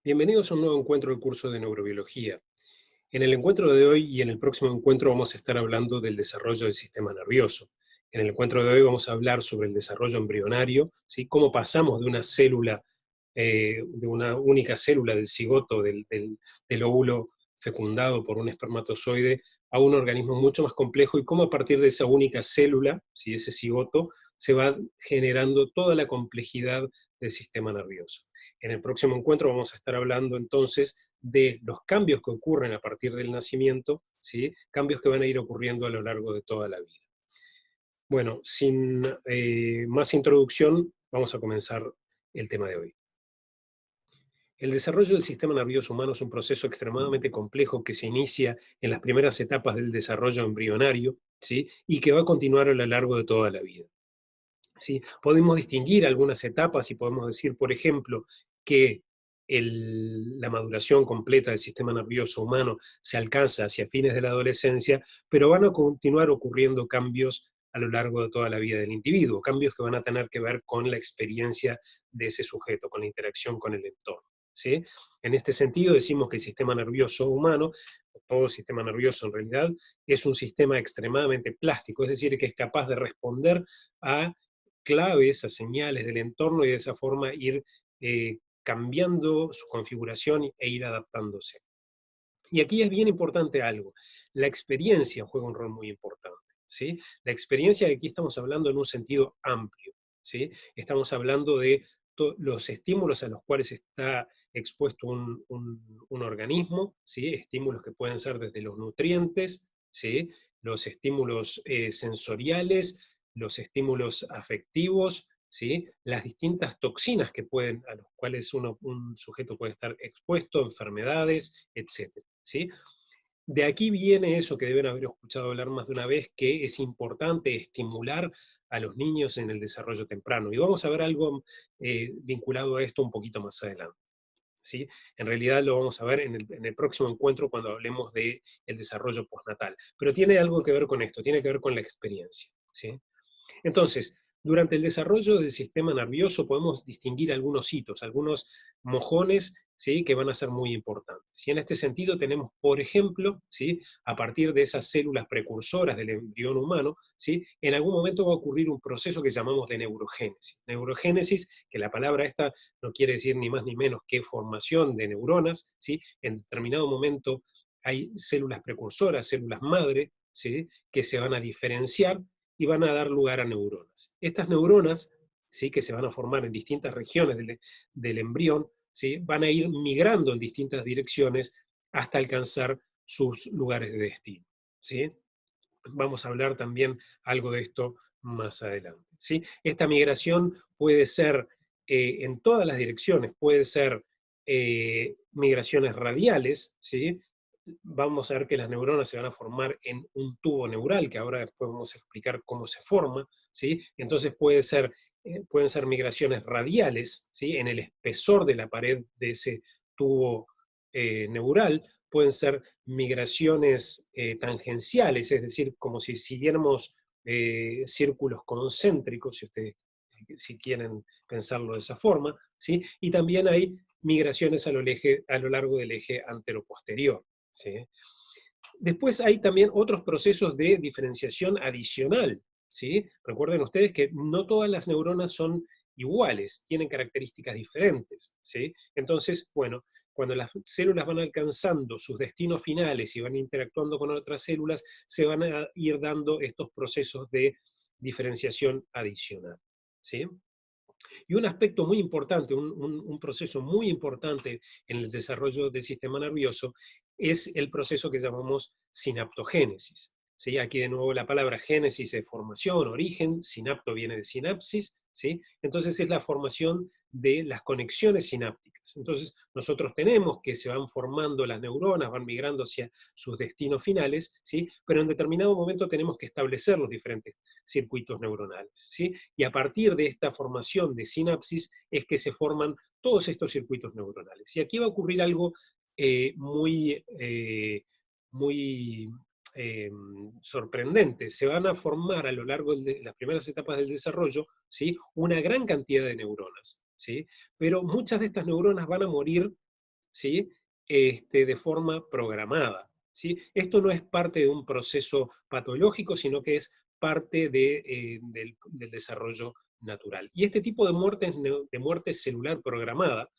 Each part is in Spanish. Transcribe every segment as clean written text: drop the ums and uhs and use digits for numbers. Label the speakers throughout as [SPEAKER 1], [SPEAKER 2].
[SPEAKER 1] Bienvenidos a un nuevo encuentro del curso de neurobiología. En el encuentro de hoy y en el próximo encuentro vamos a estar hablando del desarrollo del sistema nervioso. En el encuentro de hoy vamos a hablar sobre el desarrollo embrionario, ¿sí? Cómo pasamos de una célula, de una única célula del cigoto, del óvulo fecundado por un espermatozoide, a un organismo mucho más complejo y cómo a partir de esa única célula, ¿sí? Ese cigoto, se va generando toda la complejidad del sistema nervioso. En el próximo encuentro vamos a estar hablando entonces de los cambios que ocurren a partir del nacimiento, ¿sí? Cambios que van a ir ocurriendo a lo largo de toda la vida. Bueno, sin más introducción, vamos a comenzar el tema de hoy. El desarrollo del sistema nervioso humano es un proceso extremadamente complejo que se inicia en las primeras etapas del desarrollo embrionario, ¿sí? Y que va a continuar a lo largo de toda la vida. ¿Sí? Podemos distinguir algunas etapas y podemos decir, por ejemplo, que la maduración completa del sistema nervioso humano se alcanza hacia fines de la adolescencia, pero van a continuar ocurriendo cambios a lo largo de toda la vida del individuo, cambios que van a tener que ver con la experiencia de ese sujeto, con la interacción con el entorno. ¿Sí? En este sentido, decimos que el sistema nervioso humano, todo sistema nervioso en realidad, es un sistema extremadamente plástico, es decir, que es capaz de responder a claves, a señales del entorno y de esa forma ir cambiando su configuración e ir adaptándose. Y aquí es bien importante algo, la experiencia juega un rol muy importante, ¿sí? La experiencia de aquí estamos hablando en un sentido amplio, ¿sí? Estamos hablando de los estímulos a los cuales está expuesto un organismo, ¿sí? Estímulos que pueden ser desde los nutrientes, ¿sí? Los estímulos sensoriales, los estímulos afectivos, ¿sí? Las distintas toxinas a los cuales un sujeto puede estar expuesto, enfermedades, etcétera. ¿Sí? De aquí viene eso que deben haber escuchado hablar más de una vez, que es importante estimular a los niños en el desarrollo temprano. Y vamos a ver algo vinculado a esto un poquito más adelante. ¿Sí? En realidad lo vamos a ver en el próximo encuentro cuando hablemos del desarrollo postnatal. Pero tiene algo que ver con esto, tiene que ver con la experiencia. ¿Sí? Entonces, durante el desarrollo del sistema nervioso podemos distinguir algunos hitos, algunos mojones, ¿sí? Que van a ser muy importantes. Y en este sentido tenemos, por ejemplo, ¿sí? A partir de esas células precursoras del embrión humano, ¿sí? En algún momento va a ocurrir un proceso que llamamos de neurogénesis. Neurogénesis, que la palabra esta no quiere decir ni más ni menos que formación de neuronas, ¿sí? En determinado momento hay células precursoras, células madre, ¿sí? Que se van a diferenciar y van a dar lugar a neuronas. Estas neuronas, ¿sí? Que se van a formar en distintas regiones del embrión, ¿sí? Van a ir migrando en distintas direcciones hasta alcanzar sus lugares de destino. ¿Sí? Vamos a hablar también algo de esto más adelante. ¿Sí? Esta migración puede ser en todas las direcciones, puede ser migraciones radiales, ¿sí? Vamos a ver que las neuronas se van a formar en un tubo neural, que ahora después vamos a explicar cómo se forma, ¿sí? Entonces pueden ser migraciones radiales, ¿sí? En el espesor de la pared de ese tubo neural, pueden ser migraciones tangenciales, es decir, como si siguiéramos círculos concéntricos, si ustedes si quieren pensarlo de esa forma, ¿sí? Y también hay migraciones a lo largo del eje anteroposterior. ¿Sí? Después hay también otros procesos de diferenciación adicional. ¿Sí? Recuerden ustedes que no todas las neuronas son iguales, tienen características diferentes. ¿Sí? Entonces, bueno, cuando las células van alcanzando sus destinos finales y van interactuando con otras células, se van a ir dando estos procesos de diferenciación adicional. ¿Sí? Y un aspecto muy importante, un proceso muy importante en el desarrollo del sistema nervioso es el proceso que llamamos sinaptogénesis. ¿Sí? Aquí de nuevo la palabra génesis es formación, origen, sinapto viene de sinapsis, ¿sí? Entonces es la formación de las conexiones sinápticas. Entonces nosotros tenemos que se van formando las neuronas, van migrando hacia sus destinos finales, ¿sí? Pero en determinado momento tenemos que establecer los diferentes circuitos neuronales, ¿sí? Y a partir de esta formación de sinapsis es que se forman todos estos circuitos neuronales. Y aquí va a ocurrir algo muy eh, sorprendente. Se van a formar a lo largo de las primeras etapas del desarrollo, ¿sí? Una gran cantidad de neuronas, ¿sí? Pero muchas de estas neuronas van a morir ¿sí? De forma programada, ¿sí? Esto no es parte de un proceso patológico, sino que es parte del desarrollo natural. Y este tipo de muerte celular programada,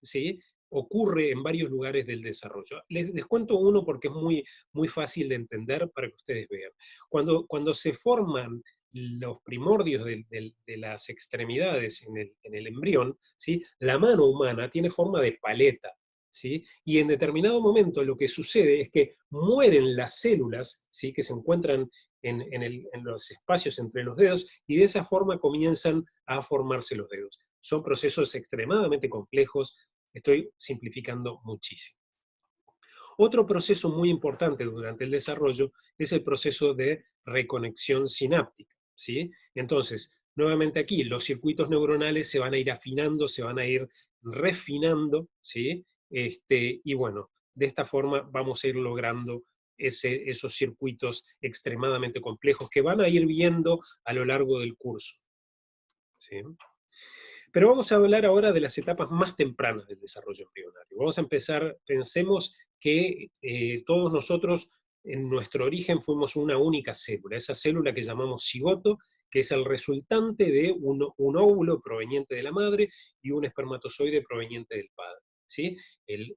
[SPEAKER 1] ¿sí? Ocurre en varios lugares del desarrollo. Les cuento uno porque es muy fácil de entender para que ustedes vean. Cuando se forman los primordios de las extremidades en el embrión, ¿sí? La mano humana tiene forma de paleta, ¿sí? Y en determinado momento lo que sucede es que mueren las células, ¿sí? Que se encuentran en los espacios entre los dedos, y de esa forma comienzan a formarse los dedos. Son procesos extremadamente complejos, estoy simplificando muchísimo. Otro proceso muy importante durante el desarrollo es el proceso de reconexión sináptica, ¿sí? Entonces, nuevamente aquí, los circuitos neuronales se van a ir afinando, se van a ir refinando, ¿sí? Y bueno, de esta forma vamos a ir logrando esos circuitos extremadamente complejos que van a ir viendo a lo largo del curso, ¿sí? Pero vamos a hablar ahora de las etapas más tempranas del desarrollo embrionario. Vamos a empezar, pensemos que todos nosotros en nuestro origen fuimos una única célula, esa célula que llamamos cigoto, que es el resultante de un óvulo proveniente de la madre y un espermatozoide proveniente del padre. ¿Sí? El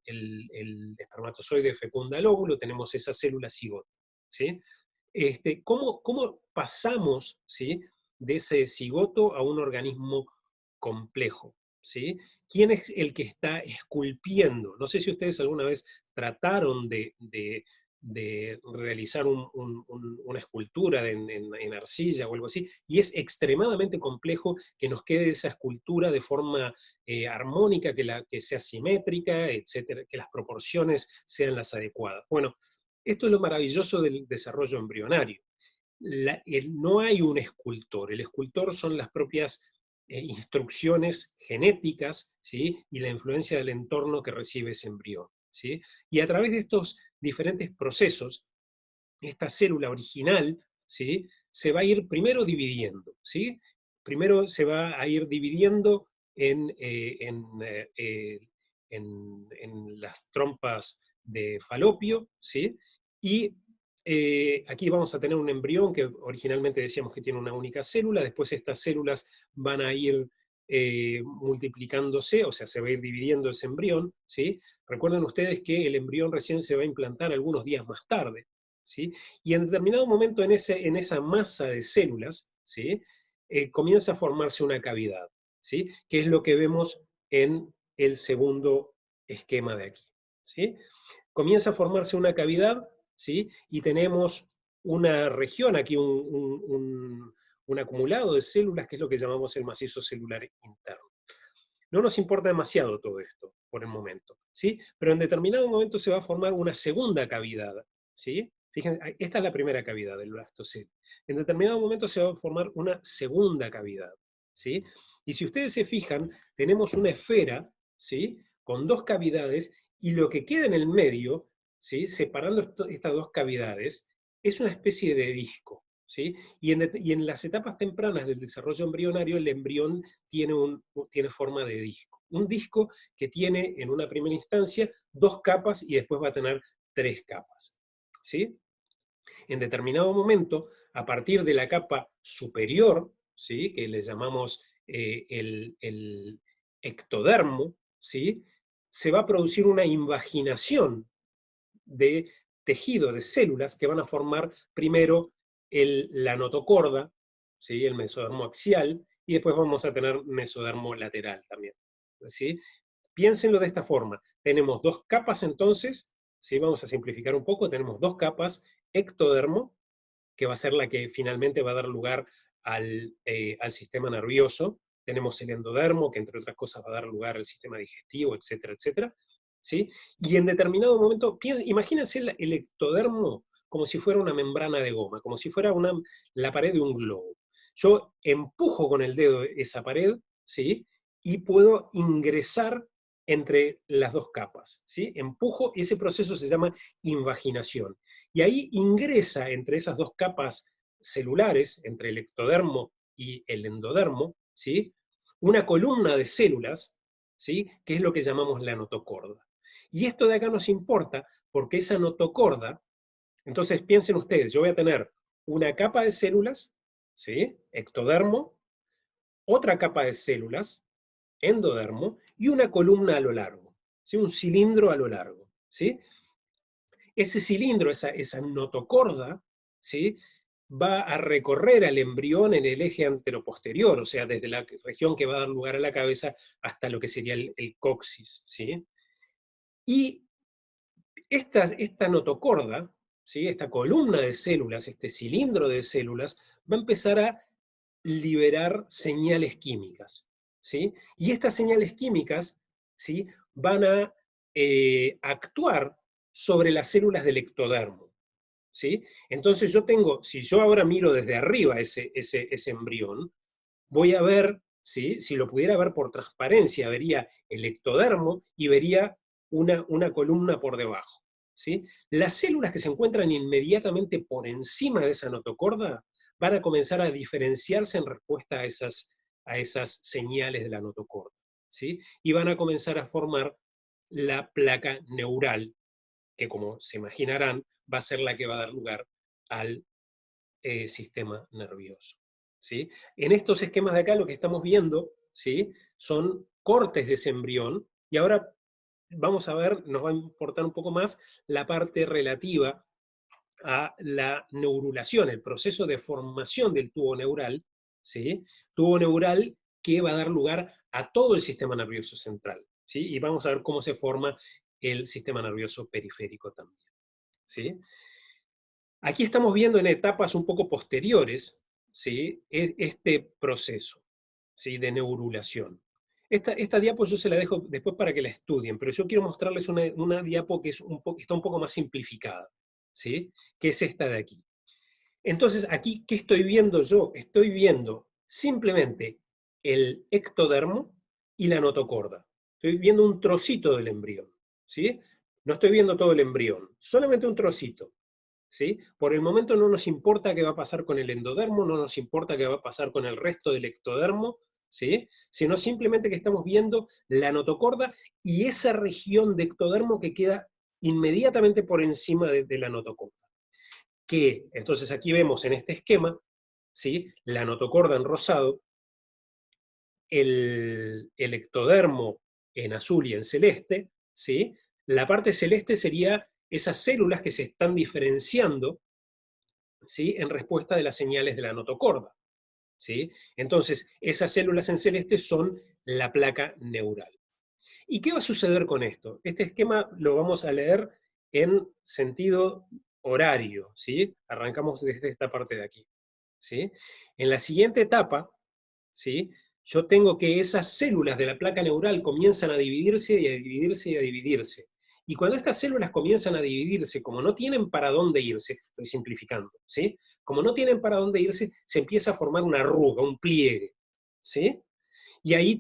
[SPEAKER 1] espermatozoide fecunda el óvulo, tenemos esa célula cigoto. ¿Sí? ¿Cómo pasamos, ¿sí?, de ese cigoto a un organismo complejo? ¿Sí? ¿Quién es el que está esculpiendo? No sé si ustedes alguna vez trataron de realizar una escultura en arcilla o algo así, y es extremadamente complejo que nos quede esa escultura de forma armónica, que sea simétrica, etcétera, que las proporciones sean las adecuadas. Bueno, esto es lo maravilloso del desarrollo embrionario. No hay un escultor, el escultor son las propias instrucciones genéticas, ¿sí?, y la influencia del entorno que recibe ese embrión, ¿sí? Y a través de estos diferentes procesos, esta célula original, ¿sí?, se va a ir primero dividiendo, ¿sí? Primero se va a ir dividiendo en las trompas de falopio, ¿sí? Y aquí vamos a tener un embrión que originalmente decíamos que tiene una única célula, después estas células van a ir multiplicándose, o sea, se va a ir dividiendo ese embrión, ¿sí? Recuerden ustedes que el embrión recién se va a implantar algunos días más tarde, ¿sí? Y en determinado momento en esa masa de células, ¿sí?, comienza a formarse una cavidad, ¿sí?, que es lo que vemos en el segundo esquema de aquí, ¿sí? Comienza a formarse una cavidad, ¿sí?, y tenemos una región aquí, un acumulado de células, que es lo que llamamos el macizo celular interno. No nos importa demasiado todo esto por el momento, ¿sí? Pero en determinado momento se va a formar una segunda cavidad, ¿sí? Fíjense, esta es la primera cavidad del blastocito. En determinado momento se va a formar una segunda cavidad, ¿sí? Y si ustedes se fijan, tenemos una esfera, ¿sí?, con dos cavidades, y lo que queda en el medio, ¿sí?, separando estas dos cavidades, es una especie de disco, ¿sí? Y en las etapas tempranas del desarrollo embrionario, el embrión tiene forma de disco. Un disco que tiene en una primera instancia dos capas y después va a tener tres capas, ¿sí? En determinado momento, a partir de la capa superior, ¿sí?, que le llamamos el ectodermo, ¿sí?, se va a producir una invaginación de tejido, de células que van a formar primero la notocorda, ¿sí?, el mesodermo axial, y después vamos a tener mesodermo lateral también, ¿sí? Piénsenlo de esta forma. Tenemos dos capas entonces, ¿sí?, vamos a simplificar un poco, tenemos dos capas: ectodermo, que va a ser la que finalmente va a dar lugar al sistema nervioso. Tenemos el endodermo, que entre otras cosas va a dar lugar al sistema digestivo, etcétera, etcétera, ¿sí? Y en determinado momento, imagínense el ectodermo como si fuera una membrana de goma, como si fuera la pared de un globo. Yo empujo con el dedo esa pared, ¿sí?, y puedo ingresar entre las dos capas, ¿sí? Empujo, y ese proceso se llama invaginación. Y ahí ingresa entre esas dos capas celulares, entre el ectodermo y el endodermo, ¿sí?, una columna de células, ¿sí? Que es lo que llamamos la notocorda. Y esto de acá nos importa porque esa notocorda, entonces piensen ustedes, yo voy a tener una capa de células, ¿sí? Ectodermo, otra capa de células, endodermo, y una columna a lo largo, ¿sí? Un cilindro a lo largo, ¿sí? Ese cilindro, esa notocorda, ¿sí? Va a recorrer al embrión en el eje anteroposterior, o sea, desde la región que va a dar lugar a la cabeza hasta lo que sería el coxis, ¿sí? Y esta notocorda, ¿sí? Esta columna de células, este cilindro de células, va a empezar a liberar señales químicas, ¿sí? Y estas señales químicas, ¿sí? Van a actuar sobre las células del ectodermo, ¿sí? Entonces yo tengo, si yo ahora miro desde arriba ese embrión, voy a ver, ¿sí? Si lo pudiera ver por transparencia, vería el ectodermo y vería una columna por debajo, ¿sí? Las células que se encuentran inmediatamente por encima de esa notocorda van a comenzar a diferenciarse en respuesta a esas señales de la notocorda, ¿sí? Y van a comenzar a formar la placa neural, que como se imaginarán, va a ser la que va a dar lugar al sistema nervioso, ¿sí? En estos esquemas de acá lo que estamos viendo, ¿sí? Son cortes de ese embrión, y ahora vamos a ver, nos va a importar un poco más la parte relativa a la neurulación, el proceso de formación del tubo neural, ¿sí? Tubo neural que va a dar lugar a todo el sistema nervioso central, ¿sí? Y vamos a ver cómo se forma el sistema nervioso periférico también, ¿sí? Aquí estamos viendo en etapas un poco posteriores, ¿sí? Este proceso, ¿sí? De neurulación. Esta diapo yo se la dejo después para que la estudien, pero yo quiero mostrarles una diapo que está un poco más simplificada, ¿sí? Que es esta de aquí. Entonces, aquí, ¿qué estoy viendo yo? Estoy viendo simplemente el ectodermo y la notocorda. Estoy viendo un trocito del embrión, ¿sí? No estoy viendo todo el embrión, solamente un trocito, ¿sí? Por el momento no nos importa qué va a pasar con el endodermo, no nos importa qué va a pasar con el resto del ectodermo, ¿sí? Sino simplemente que estamos viendo la notocorda y esa región de ectodermo que queda inmediatamente por encima de la notocorda. Que, entonces aquí vemos en este esquema, ¿sí? La notocorda en rosado, el ectodermo en azul y en celeste, ¿sí? La parte celeste sería esas células que se están diferenciando, ¿sí? En respuesta de las señales de la notocorda, ¿sí? Entonces, esas células en celeste son la placa neural. ¿Y qué va a suceder con esto? Este esquema lo vamos a leer en sentido horario, ¿sí? Arrancamos desde esta parte de aquí, ¿sí? En la siguiente etapa, ¿sí? Yo tengo que esas células de la placa neural comienzan a dividirse y a dividirse y a dividirse. Y cuando estas células comienzan a dividirse, como no tienen para dónde irse, estoy simplificando, ¿sí? Como no tienen para dónde irse, se empieza a formar una arruga, un pliegue, ¿sí? Y ahí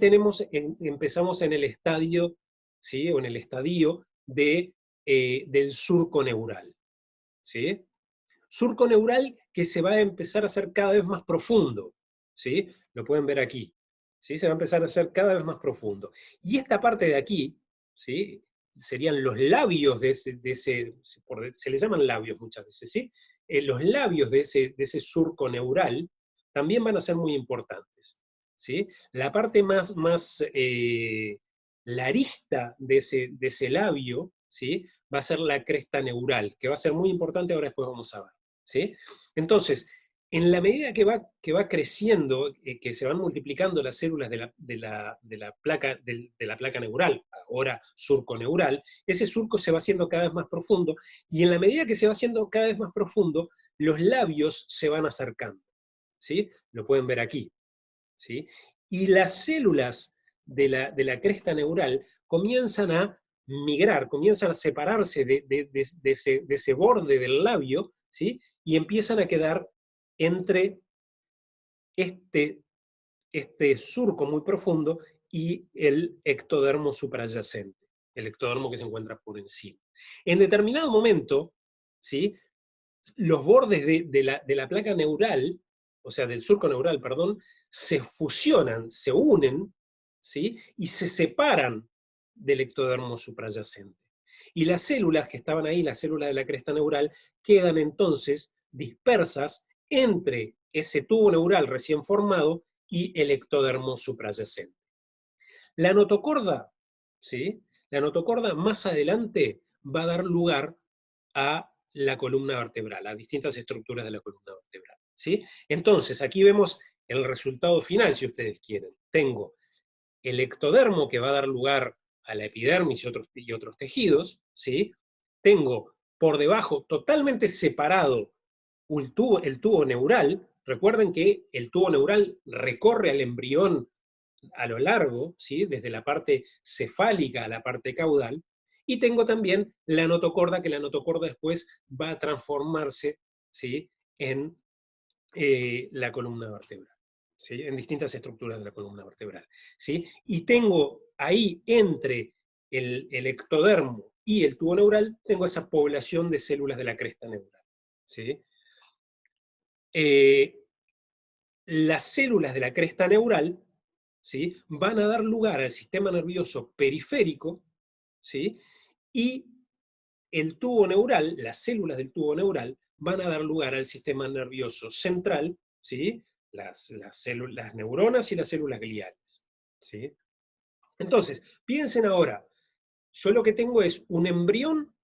[SPEAKER 1] empezamos en el estadio, ¿sí? O en el estadio del surco neural, ¿sí? Surco neural que se va a empezar a hacer cada vez más profundo, ¿sí? Lo pueden ver aquí, ¿sí? Se va a empezar a hacer cada vez más profundo. Y esta parte de aquí, ¿sí? Serían los labios se le llaman labios muchas veces, ¿sí? Los labios de ese surco neural también van a ser muy importantes, ¿sí? La parte la arista de ese labio, ¿sí? Va a ser la cresta neural, que va a ser muy importante, ahora después vamos a ver, ¿sí? Entonces, en la medida que va creciendo, que se van multiplicando las células de la placa neural, ahora surco neural, ese surco se va haciendo cada vez más profundo, y en la medida que se va haciendo cada vez más profundo, los labios se van acercando, ¿sí? Lo pueden ver aquí, ¿sí? Y las células de la cresta neural comienzan a migrar, comienzan a separarse de ese borde del labio, ¿sí? Y empiezan a quedar entre este, este surco muy profundo y el ectodermo suprayacente, el ectodermo que se encuentra por encima. En determinado momento, ¿sí? Los bordes de la placa neural, o sea, del surco neural, perdón, se fusionan, se unen, ¿sí? Y se separan del ectodermo suprayacente. Y las células que estaban ahí, las células de la cresta neural, quedan entonces dispersas entre ese tubo neural recién formado y el ectodermo suprayacente. La notocorda, ¿sí? La notocorda más adelante va a dar lugar a la columna vertebral, a distintas estructuras de la columna vertebral, ¿sí? Entonces, aquí vemos el resultado final, si ustedes quieren. Tengo el ectodermo que va a dar lugar a la epidermis y otros tejidos, ¿sí? Tengo por debajo, totalmente separado, el tubo neural. Recuerden que el tubo neural recorre al embrión a lo largo, ¿sí? Desde la parte cefálica a la parte caudal, y tengo también la notocorda, que la notocorda después va a transformarse, ¿sí? En la columna vertebral, ¿sí? En distintas estructuras de la columna vertebral, ¿sí? Y tengo ahí entre el ectodermo y el tubo neural, tengo esa población de células de la cresta neural, ¿sí? Eh, las células de la cresta neural, ¿sí? Van a dar lugar al sistema nervioso periférico, ¿sí? Y el tubo neural, las células del tubo neural, van a dar lugar al sistema nervioso central, ¿sí? Las neuronas y las células gliales, ¿sí? Entonces, piensen ahora, yo lo que tengo es un embrión,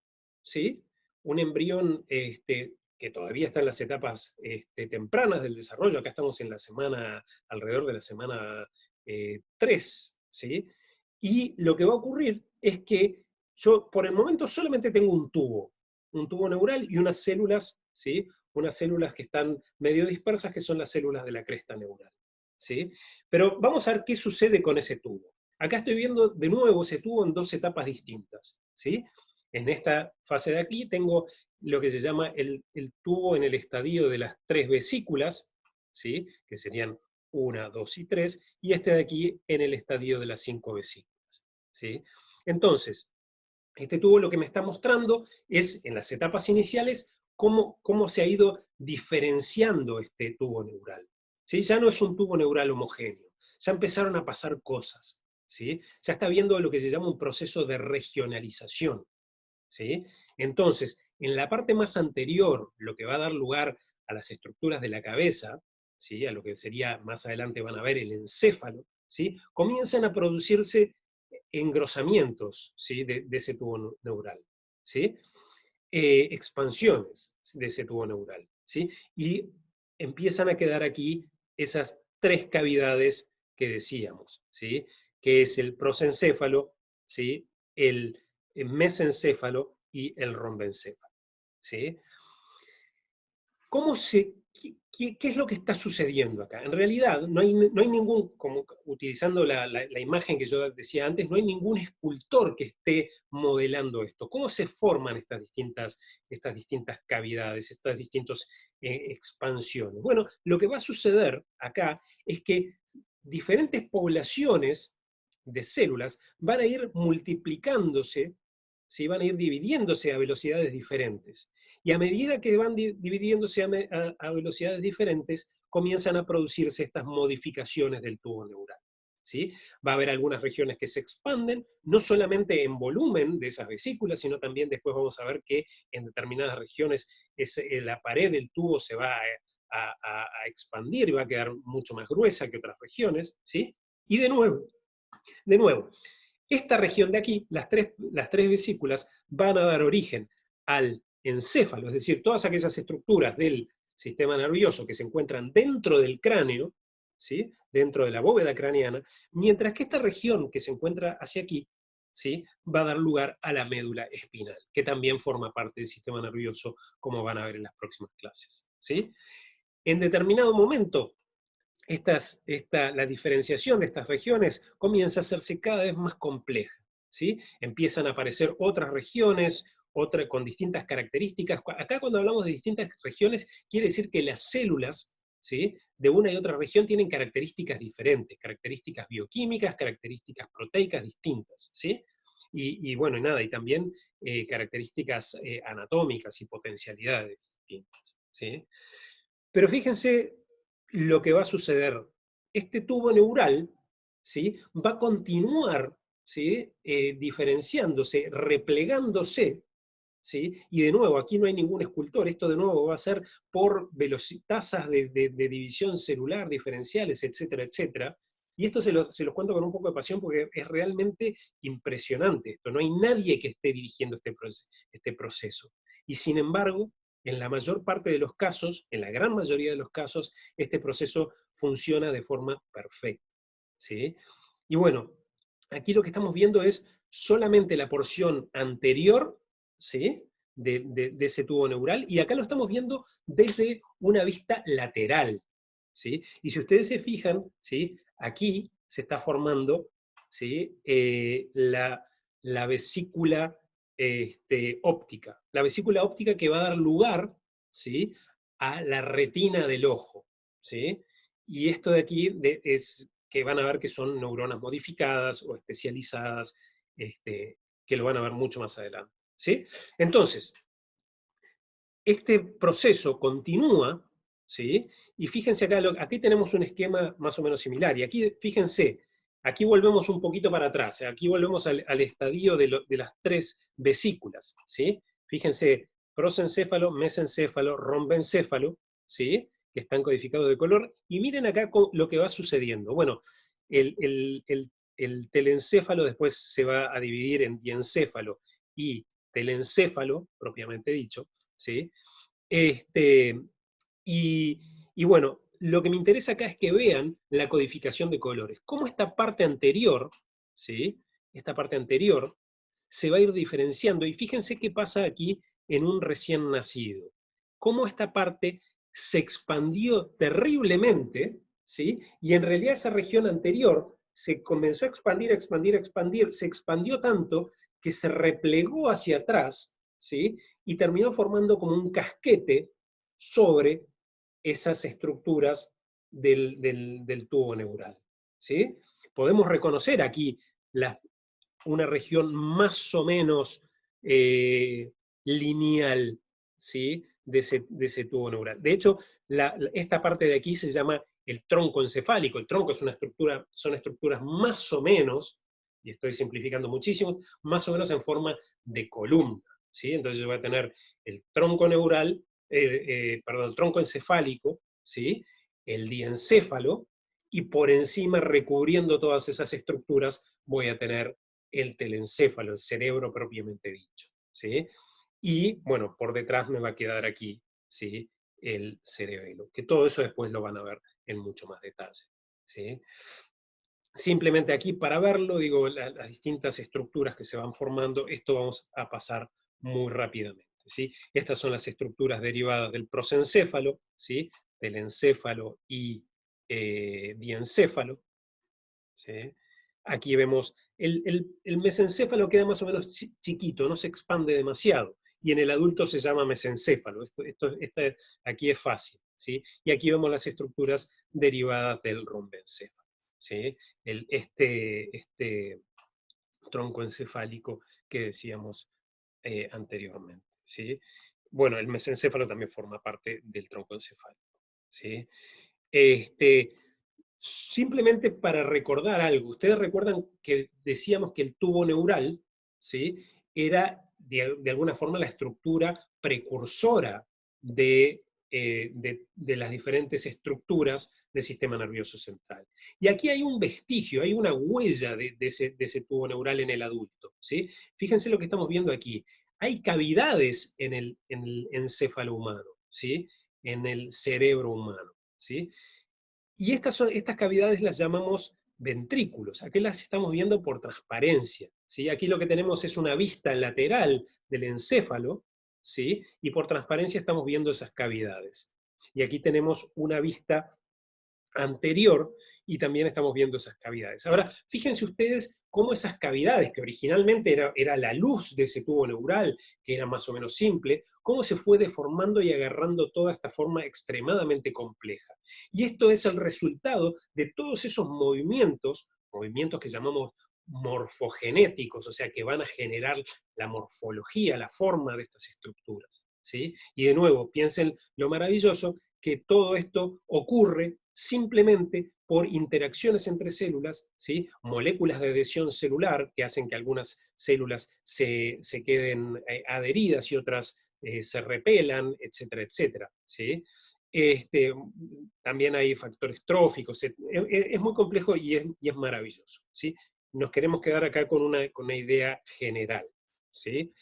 [SPEAKER 1] ¿sí? Un embrión que todavía está en las etapas tempranas del desarrollo. Acá estamos en la semana, alrededor de la semana 3, ¿sí? Y lo que va a ocurrir es que yo por el momento solamente tengo un tubo neural y unas células, ¿sí? Unas células que están medio dispersas, que son las células de la cresta neural, ¿sí? Pero vamos a ver qué sucede con ese tubo. Acá estoy viendo de nuevo ese tubo en dos etapas distintas, ¿sí? En esta fase de aquí tengo lo que se llama el tubo en el estadio de las 3 vesículas, ¿sí? Que serían 1, 2 y 3, y este de aquí en el estadio de las 5 vesículas, ¿sí? Entonces, este tubo lo que me está mostrando es, en las etapas iniciales, cómo se ha ido diferenciando este tubo neural, ¿sí? Ya no es un tubo neural homogéneo, ya empezaron a pasar cosas, ¿sí? Ya está viendo lo que se llama un proceso de regionalización, ¿sí? Entonces, en la parte más anterior, lo que va a dar lugar a las estructuras de la cabeza, ¿sí? A lo que sería, más adelante van a ver, el encéfalo, ¿sí? Comienzan a producirse engrosamientos, ¿sí? de ese tubo neural, ¿sí? Expansiones de ese tubo neural, ¿sí? Y empiezan a quedar aquí esas 3 cavidades que decíamos, ¿sí? Que es el prosencéfalo, ¿sí? El mesencéfalo y el rombencéfalo, ¿sí? ¿Cómo se, qué es lo que está sucediendo acá? En realidad, no hay ningún, como utilizando la imagen que yo decía antes, no hay ningún escultor que esté modelando esto. ¿Cómo se forman estas distintas cavidades, estas distintas expansiones? Bueno, lo que va a suceder acá es que diferentes poblaciones de células van a ir multiplicándose, ¿sí? Van a ir dividiéndose a velocidades diferentes. Y a medida que van dividiéndose a velocidades diferentes, comienzan a producirse estas modificaciones del tubo neural, ¿sí? Va a haber algunas regiones que se expanden, no solamente en volumen de esas vesículas, sino también después vamos a ver que en determinadas regiones la pared del tubo se va a expandir y va a quedar mucho más gruesa que otras regiones, ¿sí? Y de nuevo, esta región de aquí, las tres vesículas, van a dar origen al encéfalo, es decir, todas aquellas estructuras del sistema nervioso que se encuentran dentro del cráneo, ¿sí? Dentro de la bóveda craneana, mientras que esta región que se encuentra hacia aquí, ¿sí? Va a dar lugar a la médula espinal, que también forma parte del sistema nervioso, como van a ver en las próximas clases, ¿sí? En determinado momento, la diferenciación de estas regiones comienza a hacerse cada vez más compleja, ¿sí? Empiezan a aparecer otras regiones, con distintas características. Acá cuando hablamos de distintas regiones, quiere decir que las células, ¿sí? De una y otra región tienen características diferentes, características bioquímicas, características proteicas distintas, ¿sí? Y bueno, y también características anatómicas y potencialidades distintas, ¿sí? Pero fíjense lo que va a suceder. Este tubo neural, ¿sí? Va a continuar, ¿sí? Diferenciándose, replegándose, ¿sí? Y de nuevo, aquí no hay ningún escultor, esto de nuevo va a ser por tasas de división celular diferenciales, etcétera, etcétera. Y esto se los cuento con un poco de pasión porque es realmente impresionante esto. No hay nadie que esté dirigiendo este proceso. Y sin embargo, en la mayor parte de los casos, en la gran mayoría de los casos, este proceso funciona de forma perfecta, ¿sí? Y bueno, aquí lo que estamos viendo es solamente la porción anterior, ¿sí? De ese tubo neural, y acá lo estamos viendo desde una vista lateral, ¿sí? Y si ustedes se fijan, ¿sí? Aquí se está formando, ¿sí? La vesícula óptica. La vesícula óptica que va a dar lugar, ¿sí? A la retina del ojo, ¿sí? Y esto de aquí es que van a ver que son neuronas modificadas o especializadas, que lo van a ver mucho más adelante, ¿sí? Entonces, este proceso continúa, ¿sí? Y fíjense acá, aquí tenemos un esquema más o menos similar, y aquí, fíjense, aquí volvemos un poquito para atrás, aquí volvemos al estadio de las tres vesículas, ¿sí? Fíjense, prosencéfalo, mesencéfalo, rombencéfalo, ¿sí? Que están codificados de color, y miren acá lo que va sucediendo. Bueno, el telencéfalo después se va a dividir en diencéfalo y telencéfalo, propiamente dicho, ¿sí? Este, y, y bueno, lo que me interesa acá es que vean la codificación de colores. Cómo esta parte anterior, ¿sí? Esta parte anterior se va a ir diferenciando. Y fíjense qué pasa aquí en un recién nacido. Cómo esta parte se expandió terriblemente, ¿sí? Y en realidad esa región anterior se comenzó a expandir, expandir, expandir, se expandió tanto que se replegó hacia atrás, ¿sí? Y terminó formando como un casquete sobre esas estructuras del tubo neural, ¿sí? Podemos reconocer aquí una región más o menos lineal, ¿sí? De ese tubo neural. De hecho, esta parte de aquí se llama el tronco encefálico. El tronco es una estructura, son estructuras más o menos, y estoy simplificando muchísimo, más o menos en forma de columna, ¿sí? Entonces yo voy a tener el tronco neural, perdón, el tronco encefálico, ¿sí? El diencéfalo, y por encima, recubriendo todas esas estructuras, voy a tener el telencéfalo, el cerebro propiamente dicho, ¿sí? Y, bueno, por detrás me va a quedar aquí, ¿sí? El cerebelo, que todo eso después lo van a ver en mucho más detalle, ¿sí? Simplemente aquí para verlo, digo, las distintas estructuras que se van formando, esto vamos a pasar muy rápidamente, ¿sí? Estas son las estructuras derivadas del prosencéfalo, ¿sí? Telencéfalo y diencéfalo, ¿sí? Aquí vemos, el mesencéfalo queda más o menos chiquito, no se expande demasiado, y en el adulto se llama mesencéfalo. Aquí es fácil, ¿sí? Y aquí vemos las estructuras derivadas del rombencéfalo, ¿sí? Este tronco encefálico que decíamos anteriormente, ¿sí? Bueno, el mesencéfalo también forma parte del tronco encefálico, ¿sí? Simplemente para recordar algo, ustedes recuerdan que decíamos que el tubo neural, ¿sí? Era de alguna forma la estructura precursora de las diferentes estructuras del sistema nervioso central. Y aquí hay un vestigio, hay una huella de ese tubo neural en el adulto, ¿sí? Fíjense lo que estamos viendo aquí. Hay cavidades en el encéfalo humano, ¿sí? En el cerebro humano, ¿sí? Y estas cavidades las llamamos ventrículos. Aquí las estamos viendo por transparencia, ¿sí? Aquí lo que tenemos es una vista lateral del encéfalo, ¿sí? Y por transparencia estamos viendo esas cavidades. Y aquí tenemos una vista anterior y también estamos viendo esas cavidades. Ahora, fíjense ustedes cómo esas cavidades, que originalmente era la luz de ese tubo neural, que era más o menos simple, cómo se fue deformando y agarrando toda esta forma extremadamente compleja. Y esto es el resultado de todos esos movimientos que llamamos morfogenéticos, o sea, que van a generar la morfología, la forma de estas estructuras, ¿sí? Y de nuevo, piensen lo maravilloso que todo esto ocurre simplemente por interacciones entre células, ¿sí? Moléculas de adhesión celular que hacen que algunas células se queden adheridas y otras se repelan, etcétera, etcétera, ¿sí? Este, también hay factores tróficos, es muy complejo y es maravilloso, ¿sí? Nos queremos quedar acá con una idea general, ¿sí?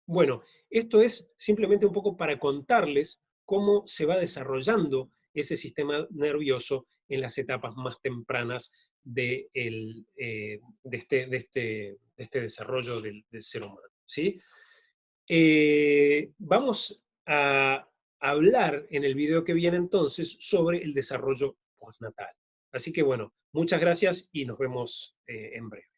[SPEAKER 1] Bueno, esto es simplemente un poco para contarles cómo se va desarrollando ese sistema nervioso en las etapas más tempranas de este desarrollo del ser humano, ¿sí? Vamos a hablar en el video que viene entonces sobre el desarrollo postnatal. Así que bueno, muchas gracias y nos vemos en breve.